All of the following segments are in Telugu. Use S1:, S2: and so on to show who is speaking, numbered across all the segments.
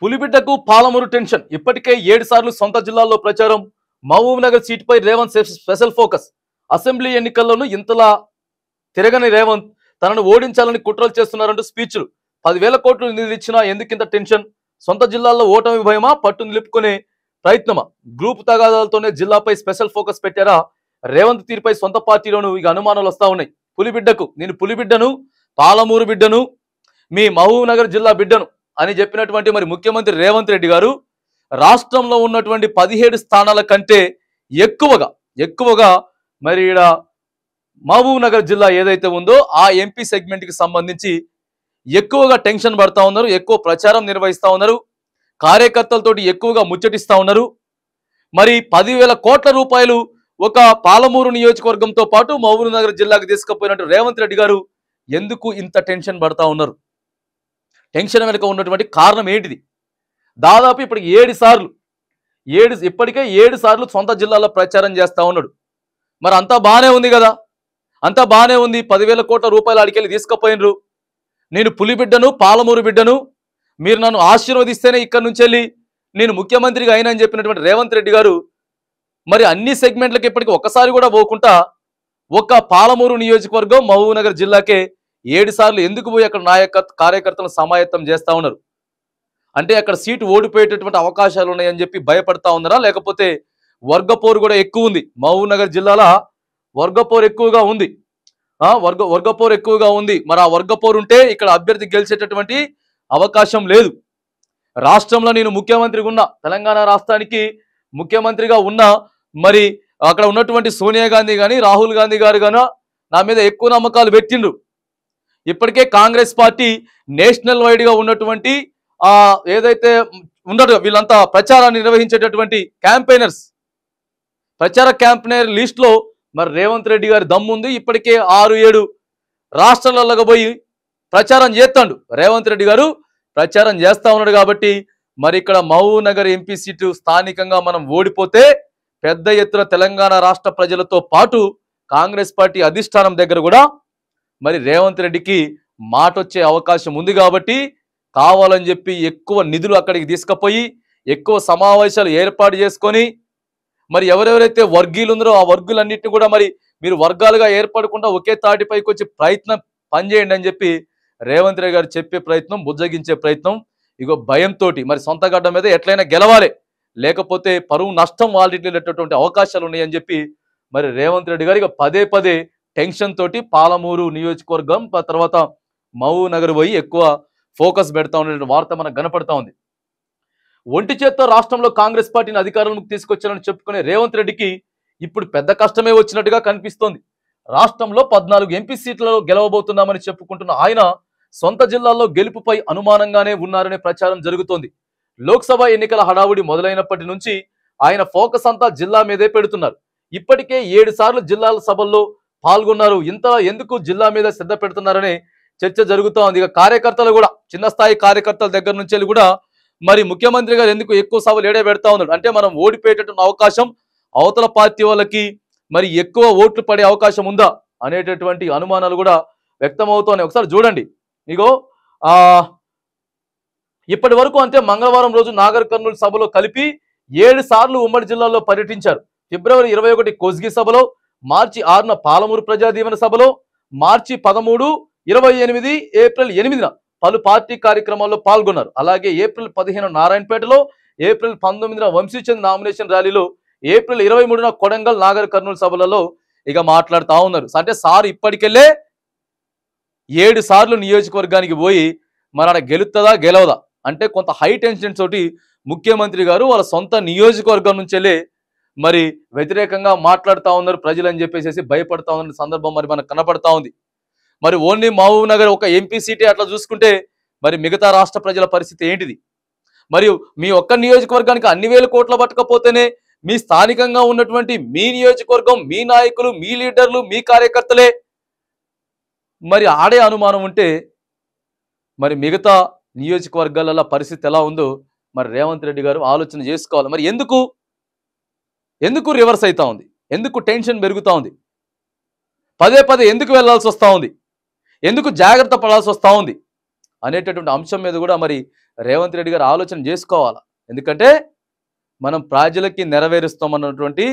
S1: పులిబిడ్డకు పాలమూరు టెన్షన్. ఇప్పటికే 7 సార్లు సొంత జిల్లాల్లో ప్రచారం. మహబూబ్ నగర్ సీటుపై రేవంత్ స్పెషల్ ఫోకస్. అసెంబ్లీ ఎన్నికల్లోనూ ఇంతలా తిరగని రేవంత్ తనను ఓడించాలని కుట్రలు చేస్తున్నారంటూ స్పీచ్లు. 10,000 కోట్లు నిధులు ఇచ్చినా ఎందుకింత టెన్షన్? సొంత జిల్లాల్లో ఓటమి భయమా, పట్టు నిలుపుకునే ప్రయత్నమా? గ్రూప్ తగాదాలతోనే జిల్లాపై స్పెషల్ ఫోకస్ పెట్టారా? రేవంత్ తీరుపై సొంత పార్టీలోనూ ఇక అనుమానాలు వస్తా ఉన్నాయి. పులిబిడ్డకు నేను పులిబిడ్డను, పాలమూరు బిడ్డను, మీ మహబూబ్ నగర్ జిల్లా బిడ్డను అని చెప్పినటువంటి మరి ముఖ్యమంత్రి రేవంత్ రెడ్డి గారు రాష్ట్రంలో ఉన్నటువంటి 17 స్థానాల కంటే ఎక్కువగా మరి ఈడ మహబూబ్ నగర్ జిల్లా ఏదైతే ఉందో ఆ ఎంపీ సెగ్మెంట్ కి సంబంధించి ఎక్కువగా టెన్షన్ పడతా ఉన్నారు, ఎక్కువ ప్రచారం నిర్వహిస్తా ఉన్నారు, కార్యకర్తలతోటి ఎక్కువగా ముచ్చటిస్తా ఉన్నారు. మరి 10,000 కోట్ల రూపాయలు ఒక పాలమూరు నియోజకవర్గంతో పాటు మహబూబ్ నగర్ జిల్లాకు తీసుకుపోయినట్టు రేవంత్ రెడ్డి గారు ఎందుకు ఇంత టెన్షన్ పడతా ఉన్నారు? టెన్షన్ వెనుక ఉన్నటువంటి కారణం ఏంటిది? దాదాపు ఇప్పటికి 7 సార్లు ఇప్పటికే 7 సార్లు సొంత జిల్లాలో ప్రచారం చేస్తా ఉన్నాడు. మరి అంతా బాగానే ఉంది కదా, అంతా బాగానే ఉంది. 10,000 కోట్ల రూపాయలు అడికెళ్ళి తీసుకుపోయినరు. నేను పులిబిడ్డను, పాలమూరు బిడ్డను, మీరు నన్ను ఆశీర్వదిస్తేనే ఇక్కడి నుంచి వెళ్ళి నేను ముఖ్యమంత్రిగా అయినని చెప్పినటువంటి రేవంత్ రెడ్డి గారు మరి అన్ని సెగ్మెంట్లకి ఇప్పటికీ ఒక్కసారి కూడా పోకుండా ఒక్క పాలమూరు నియోజకవర్గం మహబూబ్ నగర్ జిల్లాకే 7 సార్లు ఎందుకు పోయి అక్కడ కార్యకర్తలను సమాయత్తం చేస్తా ఉన్నారు? అంటే అక్కడ సీటు ఓడిపోయేటటువంటి అవకాశాలు ఉన్నాయని చెప్పి భయపడతా ఉన్నారా? లేకపోతే వర్గపోరు కూడా ఎక్కువ ఉంది. మహబూబ్ నగర్ జిల్లాలో వర్గపోరు ఎక్కువగా ఉంది. వర్గపోరు ఎక్కువగా ఉంది. మరి ఆ వర్గపోరు ఉంటే ఇక్కడ అభ్యర్థి గెలిచేటటువంటి అవకాశం లేదు. రాష్ట్రంలో నేను ముఖ్యమంత్రిగా ఉన్నా, తెలంగాణ రాష్ట్రానికి ముఖ్యమంత్రిగా ఉన్నా, మరి అక్కడ ఉన్నటువంటి సోనియా గాంధీ కానీ రాహుల్ గాంధీ గారు గాను నా మీద ఎక్కువ నమ్మకాలు పెట్టిండ్రు. ఇప్పటికే కాంగ్రెస్ పార్టీ నేషనల్ వైడ్ గా ఉన్నటువంటి ఏదైతే ఉండదు వీళ్ళంతా ప్రచారాన్ని నిర్వహించేటటువంటి ప్రచార క్యాంపెయినర్ లిస్ట్ లో మరి రేవంత్ రెడ్డి గారి దమ్ముంది. ఇప్పటికే 6-7 రాష్ట్రాలలో పోయి ప్రచారం చేస్తాడు. రేవంత్ రెడ్డి గారు ప్రచారం చేస్తా ఉన్నాడు. కాబట్టి మరి ఇక్కడ మహబూబ్ నగర్ ఎంపీ సీటు స్థానికంగా మనం ఓడిపోతే పెద్ద ఎత్తున తెలంగాణ రాష్ట్ర ప్రజలతో పాటు కాంగ్రెస్ పార్టీ అధిష్టానం దగ్గర కూడా మరి రేవంత్ రెడ్డికి మాట వచ్చే అవకాశం ఉంది. కాబట్టి కావాలని చెప్పి ఎక్కువ నిధులు అక్కడికి తీసుకుపోయి ఎక్కువ సమావేశాలు ఏర్పాటు చేసుకొని మరి ఎవరెవరైతే వర్గీయులు ఉన్నారో ఆ వర్గులన్నింటినీ కూడా మరి మీరు వర్గాలుగా ఏర్పడకుండా ఒకే తాటిపైకి వచ్చి పనిచేయండి అని చెప్పి రేవంత్ రెడ్డి గారు చెప్పే ప్రయత్నం, బుజ్జగించే ప్రయత్నం. ఇగో భయంతో మరి సొంత గడ్డ మీద ఎట్లయినా గెలవాలి, లేకపోతే పరువు నష్టం వాళ్ళిటువంటి అవకాశాలు ఉన్నాయని చెప్పి మరి రేవంత్ రెడ్డి గారు ఇక పదే టెన్షన్ తోటి పాలమూరు నియోజకవర్గం తర్వాత మహబూబ్ నగర్ పోయి ఎక్కువ ఫోకస్ పెడతా ఉన్న వార్త మనకు కనపడతా ఉంది. ఒంటి చేత్తో రాష్ట్రంలో కాంగ్రెస్ పార్టీని అధికారంలోకి తీసుకొచ్చారని చెప్పుకునే రేవంత్ రెడ్డికి ఇప్పుడు పెద్ద కష్టమే వచ్చినట్టుగా కనిపిస్తోంది. రాష్ట్రంలో 14 ఎంపీ సీట్లలో గెలవబోతున్నామని చెప్పుకుంటున్న ఆయన సొంత జిల్లాల్లో గెలుపుపై అనుమానంగానే ఉన్నారనే ప్రచారం జరుగుతోంది. లోక్సభ ఎన్నికల హడావుడి మొదలైనప్పటి నుంచి ఆయన ఫోకస్ అంతా జిల్లా మీదే పెడుతున్నారు. ఇప్పటికే 7 సార్లు జిల్లాల సభల్లో పాల్గొన్నారు. ఇంతలా ఎందుకు జిల్లా మీద శ్రద్ధ పెడుతున్నారనే చర్చ జరుగుతూ ఉంది. ఇక కార్యకర్తలు కూడా చిన్న స్థాయి కార్యకర్తల దగ్గర నుంచి కూడా మరి ముఖ్యమంత్రి గారు ఎందుకు ఎక్కువ సభలు ఏడే పెడతా ఉన్నారు అంటే మనం ఓడిపోయేటటువంటి అవకాశం అవతల పార్టీ వాళ్ళకి మరి ఎక్కువ ఓట్లు పడే అవకాశం ఉందా అనేటటువంటి అనుమానాలు కూడా వ్యక్తమవుతున్నాయి. ఒకసారి చూడండి, ఇగో ఇప్పటి వరకు అంతే మంగళవారం రోజు నాగర్ కర్నూలు సభలో కలిపి 7 సార్లు ఉమ్మడి జిల్లాలో పర్యటించారు. ఫిబ్రవరి 21 కోస్గి సభలో, మార్చి 6న పాలమూరు ప్రజాదీవెన సభలో, మార్చి 13, 28, ఏప్రిల్ 8న పలు పార్టీ కార్యక్రమాల్లో పాల్గొన్నారు. అలాగే ఏప్రిల్ 15 నారాయణపేటలో, ఏప్రిల్ 19న వంశీచంద్ నామినేషన్ ర్యాలీలో, ఏప్రిల్ 23న కొడంగల్ నాగర్ కర్నూలు సభలలో ఇక మాట్లాడుతూ ఉన్నారు. అంటే సార్ ఇప్పటికెళ్ళే 7 సార్లు నియోజకవర్గానికి పోయి మరి అక్కడ గెలుస్తుందా గెలవదా అంటే కొంత హై టెన్షన్ తోటి ముఖ్యమంత్రి గారు వాళ్ళ సొంత నియోజకవర్గం నుంచెల్లే మరి వ్యతిరేకంగా మాట్లాడుతూ ఉన్నారు ప్రజలని చెప్పేసి భయపడతా ఉన్న సందర్భం మరి మనకు కనపడతా ఉంది. మరి ఓన్లీ మహబూబ్ నగర్ ఒక ఎంపీ సీటే అట్లా చూసుకుంటే మరి మిగతా రాష్ట్ర ప్రజల పరిస్థితి ఏంటిది? మరియు మీ ఒక్క నియోజకవర్గానికి అన్ని వేల కోట్ల పట్టకపోతేనే మీ స్థానికంగా ఉన్నటువంటి మీ నియోజకవర్గం, మీ నాయకులు, మీ లీడర్లు, మీ కార్యకర్తలే మరి ఆడే అనుమానం ఉంటే మరి మిగతా నియోజకవర్గాల పరిస్థితి ఎలా ఉందో మరి రేవంత్ రెడ్డి గారు ఆలోచన చేసుకోవాలి. మరి ఎందుకు రివర్స్ అవుతా ఉంది? ఎందుకు టెన్షన్ పెరుగుతూ ఉంది? పదే ఎందుకు వెళ్లాల్సి వస్తూ ఉంది? ఎందుకు జాగ్రత్త పడాల్సి వస్తూ ఉంది అనేటటువంటి అంశం మీద కూడా మరి రేవంత్ రెడ్డి గారు ఆలోచన చేసుకోవాలా. ఎందుకంటే మనం ప్రజలకి నెరవేరుస్తామన్నటువంటి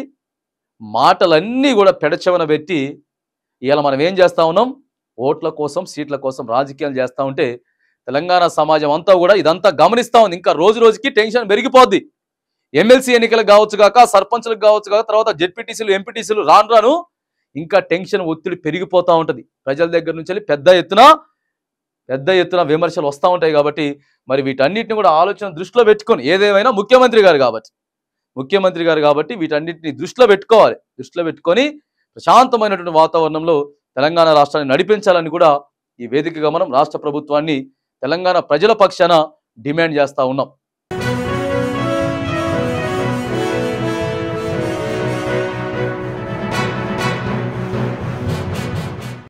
S1: మాటలన్నీ కూడా పెడచెవన పెట్టి ఇవాళ మనం ఏం చేస్తా ఉన్నాం, ఓట్ల కోసం సీట్ల కోసం రాజకీయాలు చేస్తూ ఉంటే తెలంగాణ సమాజం అంతా కూడా ఇదంతా గమనిస్తూ ఉంది. ఇంకా రోజు రోజుకి టెన్షన్ పెరిగిపోద్ది. ఎమ్మెల్సీ ఎన్నికలకు కావచ్చు కాక, సర్పంచ్లకు కావచ్చు కాక, తర్వాత జెడ్పీటీసీలు ఎంపీటీసీలు రాను రాను ఇంకా టెన్షన్ ఒత్తిడి పెరిగిపోతూ ఉంటుంది. ప్రజల దగ్గర నుంచి పెద్ద ఎత్తున విమర్శలు వస్తూ ఉంటాయి. కాబట్టి మరి వీటన్నిటిని కూడా ఆలోచన దృష్టిలో పెట్టుకొని, ఏదేమైనా ముఖ్యమంత్రి గారు కాబట్టి వీటన్నిటిని దృష్టిలో పెట్టుకొని ప్రశాంతమైనటువంటి వాతావరణంలో తెలంగాణ రాష్ట్రాన్ని నడిపించాలని కూడా ఈ వేదికగా మనం రాష్ట్ర ప్రభుత్వాన్ని తెలంగాణ ప్రజల పక్షాన డిమాండ్ చేస్తూ ఉన్నాం.